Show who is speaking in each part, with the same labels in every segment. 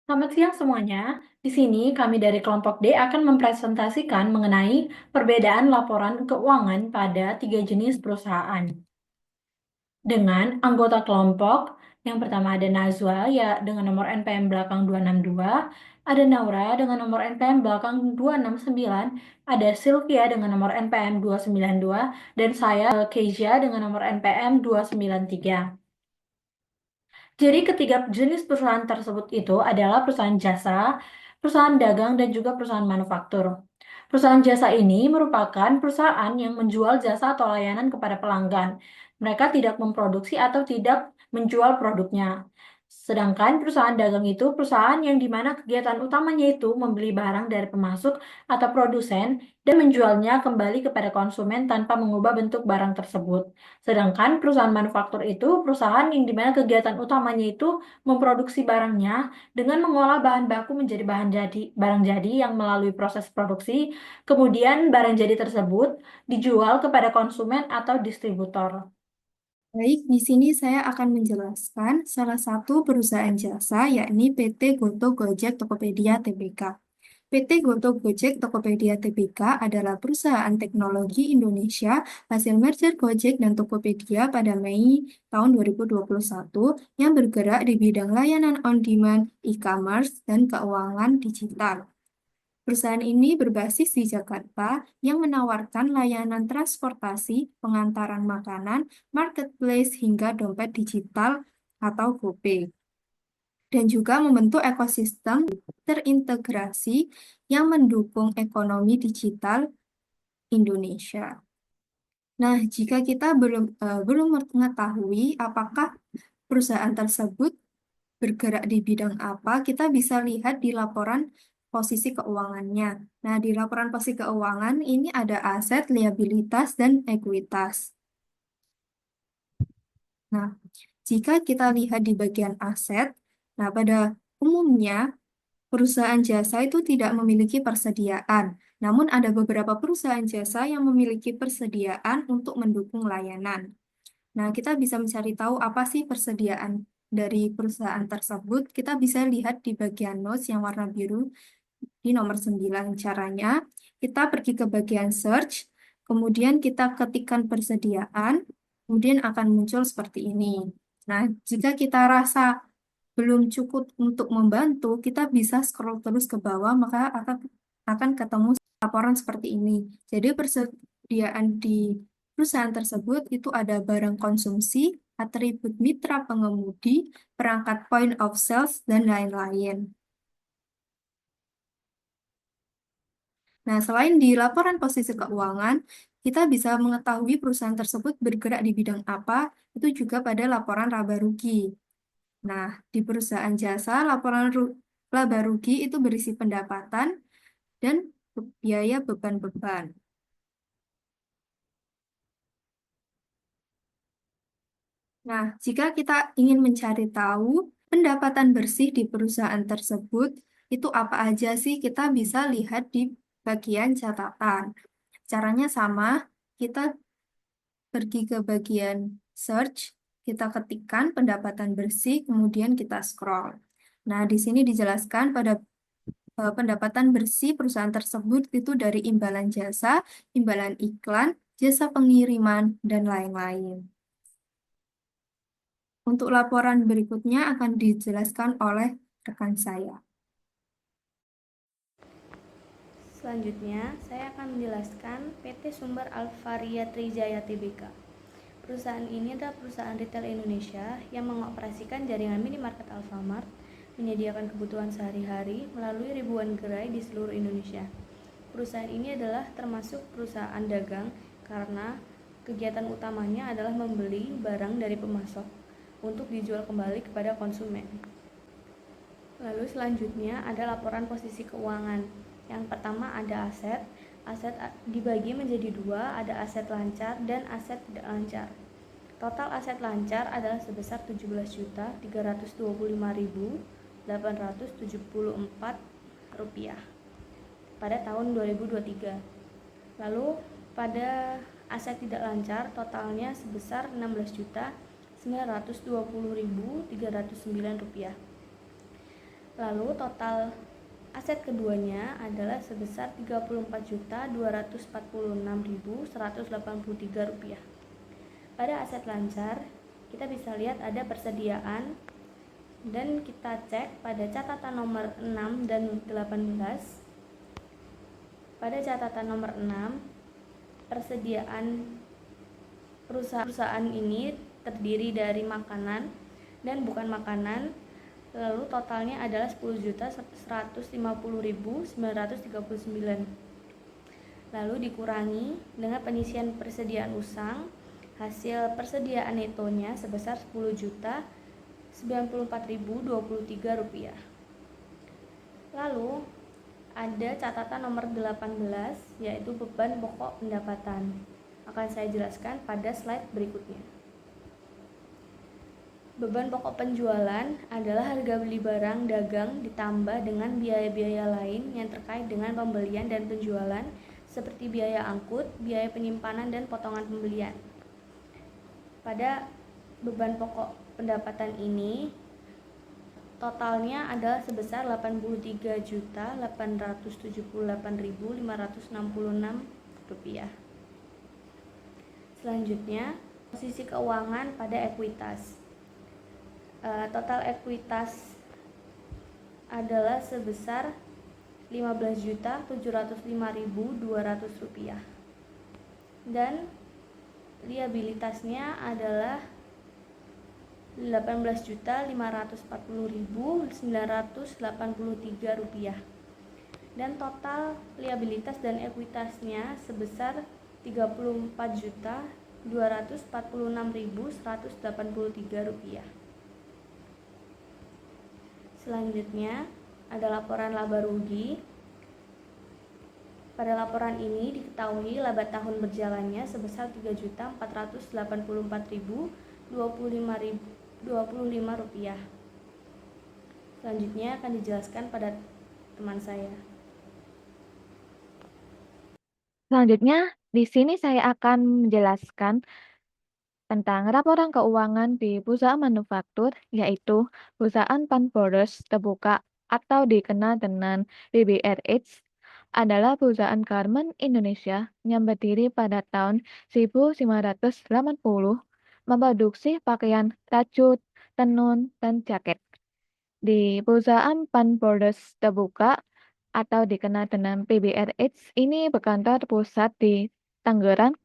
Speaker 1: Selamat siang semuanya. Di sini kami dari kelompok D akan mempresentasikan mengenai perbedaan laporan keuangan pada tiga jenis perusahaan. Dengan anggota kelompok, yang pertama ada Nazwa ya dengan nomor NPM belakang 262, ada Naura dengan nomor NPM belakang 269, ada Sylvia dengan nomor NPM 292, dan saya Kezia dengan nomor NPM 293. Jadi ketiga jenis perusahaan tersebut itu adalah perusahaan jasa, perusahaan dagang, dan juga perusahaan manufaktur. Perusahaan jasa ini merupakan perusahaan yang menjual jasa atau layanan kepada pelanggan. Mereka tidak memproduksi atau tidak menjual produknya. Sedangkan perusahaan dagang itu perusahaan yang dimana kegiatan utamanya itu membeli barang dari pemasok atau produsen dan menjualnya kembali kepada konsumen tanpa mengubah bentuk barang tersebut. Sedangkan perusahaan manufaktur itu perusahaan yang dimana kegiatan utamanya itu memproduksi barangnya dengan mengolah bahan baku menjadi barang jadi yang melalui proses produksi, kemudian barang jadi tersebut dijual kepada konsumen atau distributor.
Speaker 2: Baik, di sini saya akan menjelaskan salah satu perusahaan jasa, yakni PT Goto Gojek Tokopedia Tbk. PT Goto Gojek Tokopedia Tbk adalah perusahaan teknologi Indonesia hasil merger Gojek dan Tokopedia pada Mei tahun 2021 yang bergerak di bidang layanan on-demand, e-commerce, dan keuangan digital. Perusahaan ini berbasis di Jakarta yang menawarkan layanan transportasi, pengantaran makanan, marketplace, hingga dompet digital atau GoPay. Dan juga membentuk ekosistem terintegrasi yang mendukung ekonomi digital Indonesia. Nah, jika kita belum mengetahui apakah perusahaan tersebut bergerak di bidang apa, kita bisa lihat di laporan posisi keuangannya. Nah, di laporan posisi keuangan ini ada aset, liabilitas, dan ekuitas. Nah, jika kita lihat di bagian aset, nah pada umumnya perusahaan jasa itu tidak memiliki persediaan. Namun ada beberapa perusahaan jasa yang memiliki persediaan untuk mendukung layanan. Nah, kita bisa mencari tahu apa sih persediaan dari perusahaan tersebut. Kita bisa lihat di bagian notes yang warna biru di nomor 9. Caranya, kita pergi ke bagian search, kemudian kita ketikkan persediaan, kemudian akan muncul seperti ini. Nah, jika kita rasa belum cukup untuk membantu, kita bisa scroll terus ke bawah, maka akan ketemu laporan seperti ini. Jadi persediaan di perusahaan tersebut itu ada barang konsumsi, atribut mitra pengemudi, perangkat point of sales, dan lain-lain. Nah, selain di laporan posisi keuangan, kita bisa mengetahui perusahaan tersebut bergerak di bidang apa, itu juga pada laporan laba rugi. Nah, di perusahaan jasa, laporan laba rugi itu berisi pendapatan dan biaya beban-beban. Nah, jika kita ingin mencari tahu pendapatan bersih di perusahaan tersebut, itu apa aja sih, kita bisa lihat di bagian catatan. Caranya sama, kita pergi ke bagian search, kita ketikkan pendapatan bersih, kemudian kita scroll. Nah, di sini dijelaskan pada pendapatan bersih perusahaan tersebut itu dari imbalan jasa, imbalan iklan, jasa pengiriman, dan lain-lain. Untuk laporan berikutnya akan dijelaskan oleh rekan saya.
Speaker 3: Selanjutnya, saya akan menjelaskan PT Sumber Alvaria Trijaya Tbk. Perusahaan ini adalah perusahaan retail Indonesia yang mengoperasikan jaringan minimarket Alfamart, menyediakan kebutuhan sehari-hari melalui ribuan gerai di seluruh Indonesia. Perusahaan ini adalah termasuk perusahaan dagang karena kegiatan utamanya adalah membeli barang dari pemasok untuk dijual kembali kepada konsumen. Lalu selanjutnya ada laporan posisi keuangan. Yang pertama ada aset. Aset dibagi menjadi dua, ada aset lancar dan aset tidak lancar. Total aset lancar adalah sebesar Rp17.325.874 pada tahun 2023. Lalu pada aset tidak lancar totalnya sebesar Rp16.920.309. Lalu total aset keduanya adalah sebesar Rp34.246.183. Pada aset lancar, kita bisa lihat ada persediaan dan kita cek pada catatan nomor 6 dan 18. Pada catatan nomor 6, persediaan perusahaan ini terdiri dari makanan dan bukan makanan. Lalu totalnya adalah 10.150.939. Lalu dikurangi dengan penyisian persediaan usang, hasil persediaan netonya sebesar Rp10.094.023. Lalu ada catatan nomor 18, yaitu beban pokok pendapatan. Akan saya jelaskan pada slide berikutnya. Beban pokok penjualan adalah harga beli barang dagang ditambah dengan biaya-biaya lain yang terkait dengan pembelian dan penjualan, seperti biaya angkut, biaya penyimpanan, dan potongan pembelian. Pada beban pokok pendapatan ini, totalnya adalah sebesar Rp83.878.566. Selanjutnya, posisi keuangan pada ekuitas. Total ekuitas adalah sebesar Rp15.705.200 dan liabilitasnya adalah Rp18.540.983 dan total liabilitas dan ekuitasnya sebesar Rp34.246.183. Selanjutnya ada laporan laba rugi. Pada laporan ini diketahui laba tahun berjalannya sebesar Rp3.484.025. Selanjutnya akan dijelaskan pada teman saya.
Speaker 4: Selanjutnya, di sini saya akan menjelaskan tentang laporan keuangan di perusahaan manufaktur, yaitu perusahaan Pan Borders terbuka atau dikenal dengan PBRH, adalah perusahaan garment Indonesia yang berdiri pada tahun 1980, memproduksi pakaian rajut, tenun, dan jaket. Di perusahaan Pan Borders terbuka atau dikenal dengan PBRH ini berkantor pusat di Tangerang.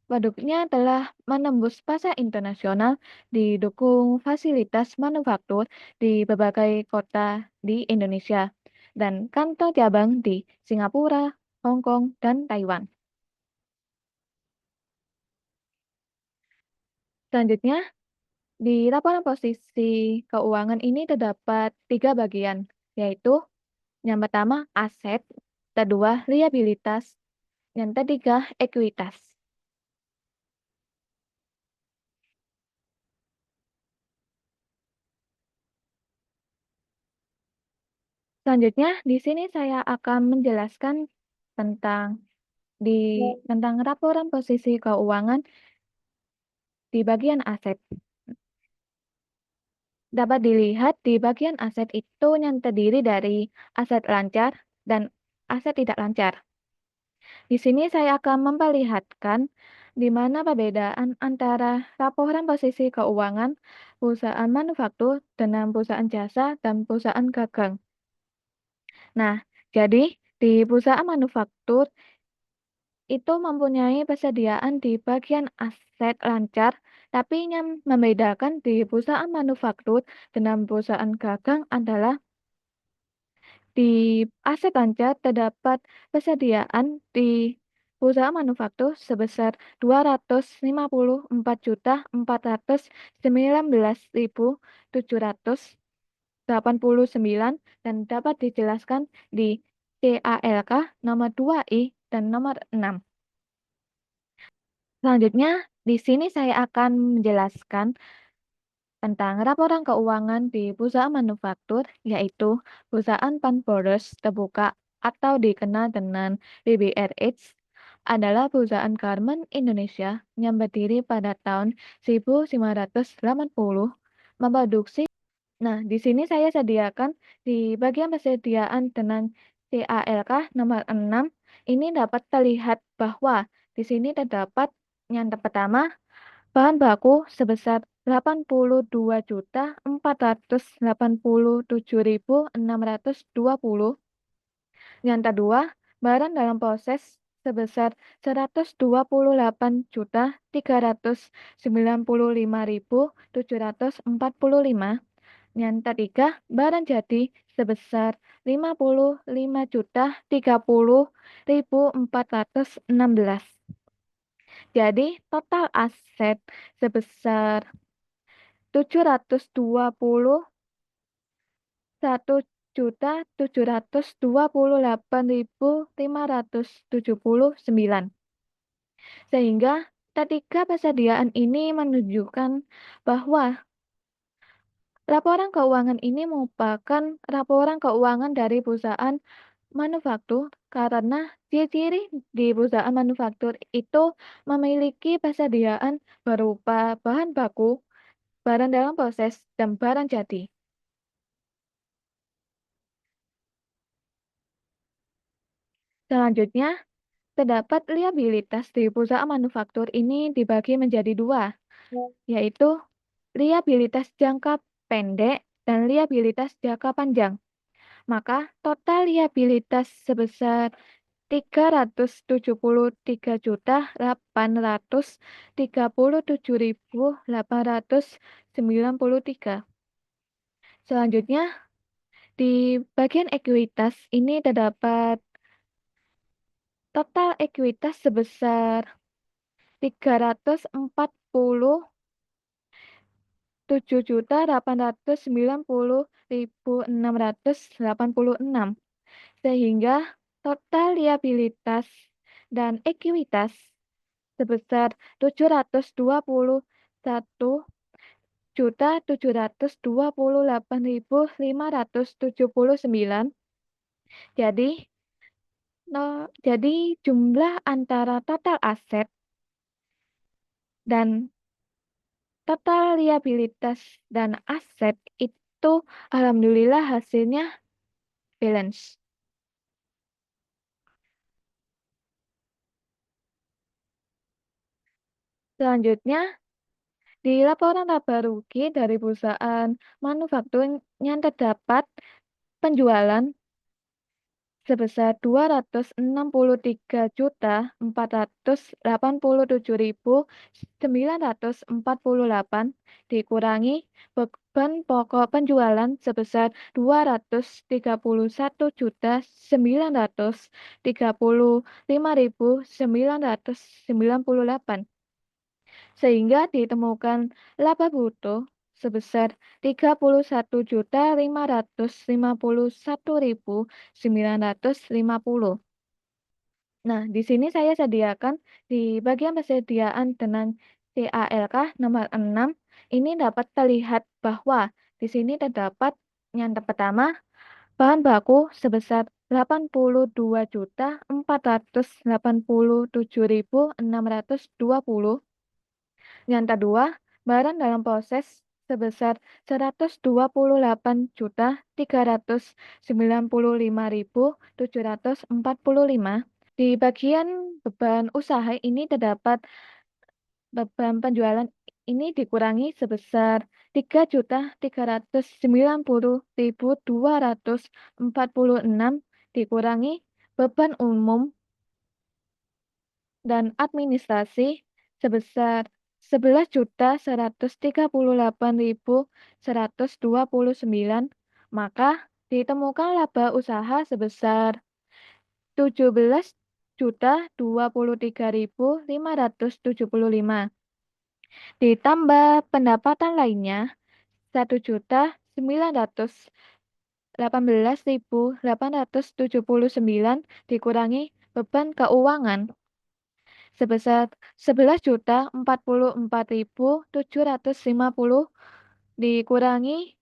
Speaker 4: Produknya telah menembus pasar internasional, didukung fasilitas manufaktur di berbagai kota di Indonesia, dan kantor cabang di Singapura, Hong Kong, dan Taiwan. Selanjutnya, di laporan posisi keuangan ini terdapat 3 bagian, yaitu yang pertama aset, kedua liabilitas, yang ketiga ekuitas. Selanjutnya, di sini saya akan menjelaskan tentang laporan posisi keuangan di bagian aset. Dapat dilihat di bagian aset itu yang terdiri dari aset lancar dan aset tidak lancar. Di sini saya akan memperlihatkan di mana perbedaan antara laporan posisi keuangan perusahaan manufaktur dengan perusahaan jasa dan perusahaan dagang. Nah, jadi di perusahaan manufaktur itu mempunyai persediaan di bagian aset lancar, tapi yang membedakan di perusahaan manufaktur dengan perusahaan dagang adalah di aset lancar terdapat persediaan di perusahaan manufaktur sebesar Rp254.419.789 dan dapat dijelaskan di CALK nomor 2I dan nomor 6. Selanjutnya, di sini saya akan menjelaskan tentang laporan keuangan di perusahaan manufaktur, yaitu perusahaan Pan Borders terbuka atau dikenal dengan PBRH, adalah perusahaan garment Indonesia yang berdiri pada tahun 1980, memproduksi Nah, di sini saya sediakan di bagian persediaan tenang CALK nomor 6, ini dapat terlihat bahwa di sini terdapat yang pertama, bahan baku sebesar 82.487.620. Yang kedua, barang dalam proses sebesar 128.395.745. Yang ketiga, barang jadi sebesar 55.030.416. Jadi, total aset sebesar 721.728.579. Sehingga ketiga persediaan ini menunjukkan bahwa laporan keuangan ini merupakan laporan keuangan dari perusahaan manufaktur karena ciri-ciri di perusahaan manufaktur itu memiliki persediaan berupa bahan baku, barang dalam proses, dan barang jadi. Selanjutnya, terdapat liabilitas di perusahaan manufaktur ini dibagi menjadi dua, yaitu liabilitas jangka pendek dan liabilitas jangka panjang. Maka total liabilitas sebesar 373.893. Selanjutnya, di bagian ekuitas ini terdapat total ekuitas sebesar 347.890.686, sehingga total liabilitas dan ekuitas sebesar 721.728.579. Jadi jumlah antara total aset dan total liabilitas dan aset itu alhamdulillah hasilnya balance. Selanjutnya, di laporan laba rugi dari perusahaan manufaktur yang terdapat penjualan sebesar 264.487.948 dikurangi beban pokok penjualan sebesar 235.998, sehingga ditemukan laba bruto sebesar 31.551.950. Nah, di sini saya sediakan di bagian persediaan tenang CALK nomor 6, ini dapat terlihat bahwa di sini terdapat yang pertama, bahan baku sebesar 82.487.620. Yang kedua, barang dalam proses sebesar 128.395.745. Di bagian beban usaha ini terdapat beban penjualan ini dikurangi sebesar 3.390.246 dikurangi beban umum dan administrasi sebesar 11.138.129, maka ditemukan laba usaha sebesar 17.023.575. Ditambah pendapatan lainnya 1.918.879 dikurangi beban keuangan sebesar 11.044.750 dikurangi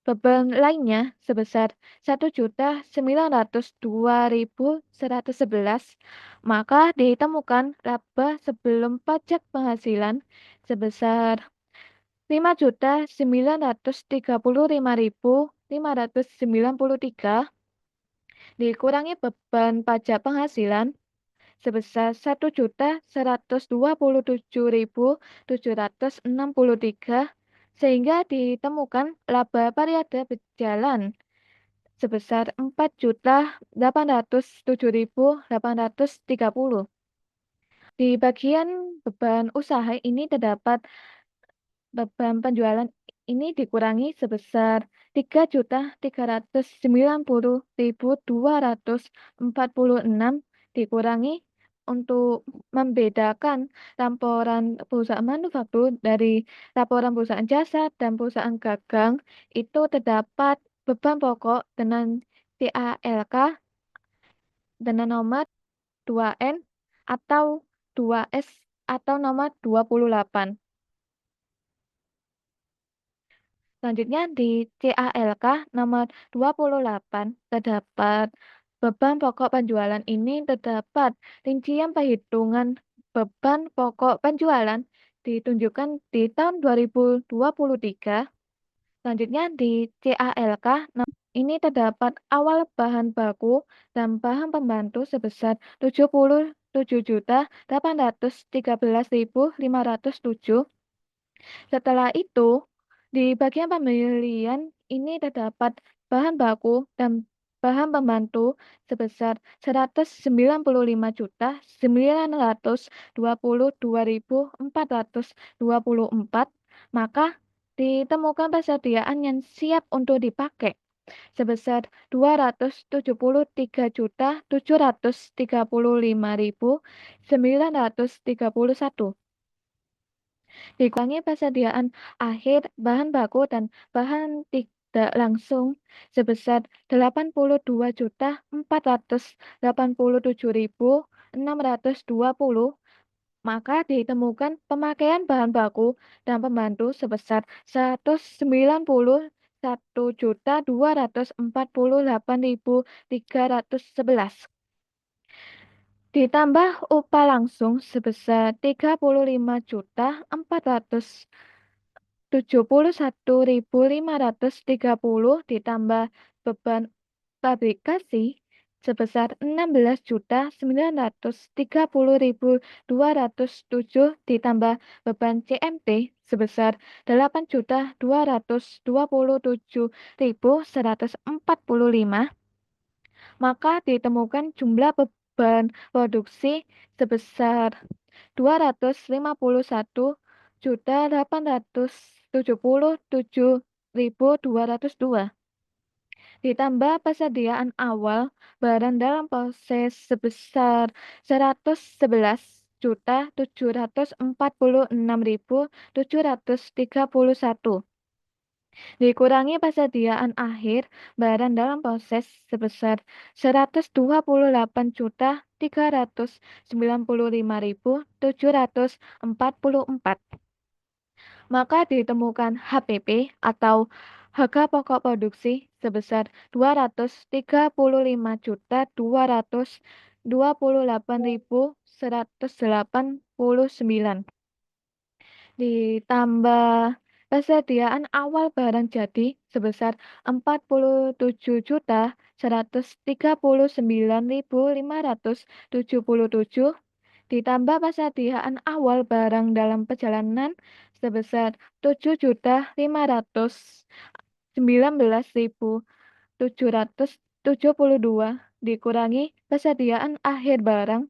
Speaker 4: beban lainnya sebesar 1.902.111, maka ditemukan laba sebelum pajak penghasilan sebesar 5.935.593 dikurangi beban pajak penghasilan sebesar 1.127.763 sehingga ditemukan laba periode berjalan sebesar 4.807.830. Di bagian beban usaha ini terdapat beban penjualan ini dikurangi sebesar 3.390.246 dikurangi untuk membedakan laporan perusahaan manufaktur dari laporan perusahaan jasa dan perusahaan gagang itu terdapat beban pokok dengan TALK dengan nomor 2N atau 2S atau nomor 28. Selanjutnya di CALK nomor 28 terdapat beban pokok penjualan ini terdapat rincian perhitungan beban pokok penjualan ditunjukkan di tahun 2023. Selanjutnya di CALK ini terdapat awal bahan baku dan bahan pembantu sebesar 77.813.507. Setelah itu, di bagian pembelian ini terdapat bahan baku dan bahan pembantu sebesar 195.922.424, maka ditemukan persediaan yang siap untuk dipakai sebesar 273.735.931. Dikurangi persediaan akhir bahan baku dan bahan tidak langsung sebesar 82.487.620, maka ditemukan pemakaian bahan baku dan pembantu sebesar 191.248.311. Ditambah upah langsung sebesar 35.471.530 ditambah beban fabrikasi sebesar 16.930.207 ditambah beban CMT sebesar 8.227.145, maka ditemukan jumlah beban produksi sebesar 250.877.202 ditambah persediaan awal barang dalam proses sebesar 111.746.731 dikurangi persediaan akhir barang dalam proses sebesar 128.395.744, maka ditemukan HPP atau harga pokok produksi sebesar 235.228.189 ditambah persediaan awal barang jadi sebesar 47.139.577 ditambah persediaan awal barang dalam perjalanan sebesar 7.519.772 dikurangi persediaan akhir barang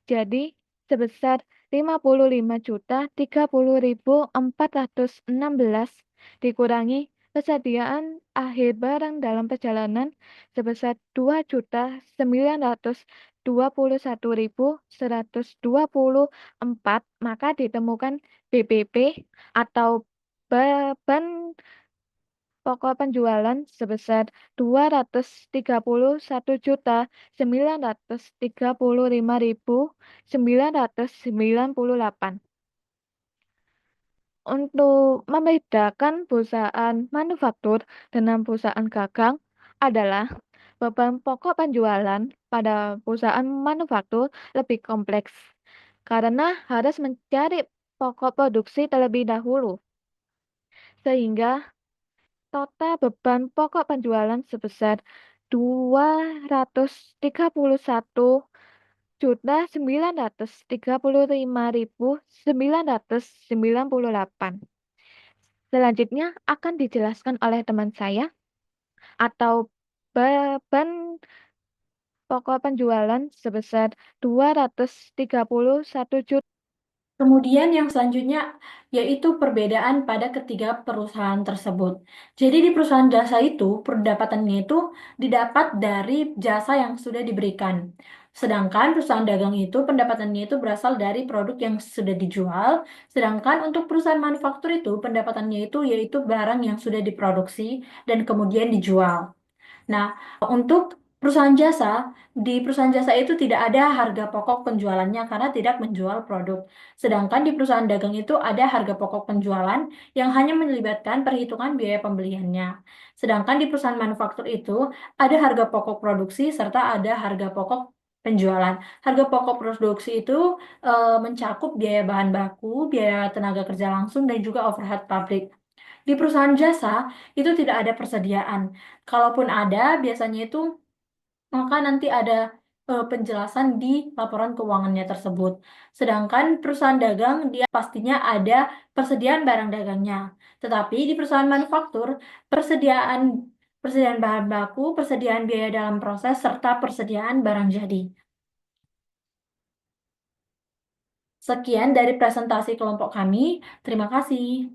Speaker 4: jadi sebesar 55.030.416 dikurangi persediaan akhir barang dalam perjalanan sebesar 2.921.124, maka ditemukan BPP atau beban pokok penjualan sebesar 234.935.998. Untuk membedakan perusahaan manufaktur dengan perusahaan gagang adalah beban pokok penjualan pada perusahaan manufaktur lebih kompleks karena harus mencari pokok produksi terlebih dahulu. sehingga total beban pokok penjualan sebesar 235.998. Selanjutnya akan dijelaskan oleh teman saya atau beban pokok penjualan sebesar 231 juta.
Speaker 1: Kemudian yang selanjutnya yaitu perbedaan pada ketiga perusahaan tersebut. Jadi di perusahaan jasa itu pendapatannya itu didapat dari jasa yang sudah diberikan. Sedangkan perusahaan dagang itu pendapatannya itu berasal dari produk yang sudah dijual. Sedangkan untuk perusahaan manufaktur itu pendapatannya itu yaitu barang yang sudah diproduksi dan kemudian dijual. Nah, untuk perusahaan jasa, di perusahaan jasa itu tidak ada harga pokok penjualannya karena tidak menjual produk. Sedangkan di perusahaan dagang itu ada harga pokok penjualan yang hanya melibatkan perhitungan biaya pembeliannya. Sedangkan di perusahaan manufaktur itu ada harga pokok produksi serta ada harga pokok penjualan. Harga pokok produksi itu mencakup biaya bahan baku, biaya tenaga kerja langsung, dan juga overhead pabrik. Di perusahaan jasa itu tidak ada persediaan. Kalaupun ada, biasanya itu maka nanti ada penjelasan di laporan keuangannya tersebut. Sedangkan perusahaan dagang dia pastinya ada persediaan barang dagangnya. Tetapi di perusahaan manufaktur persediaan persediaan bahan baku, persediaan biaya dalam proses serta persediaan barang jadi. Sekian dari presentasi kelompok kami. Terima kasih.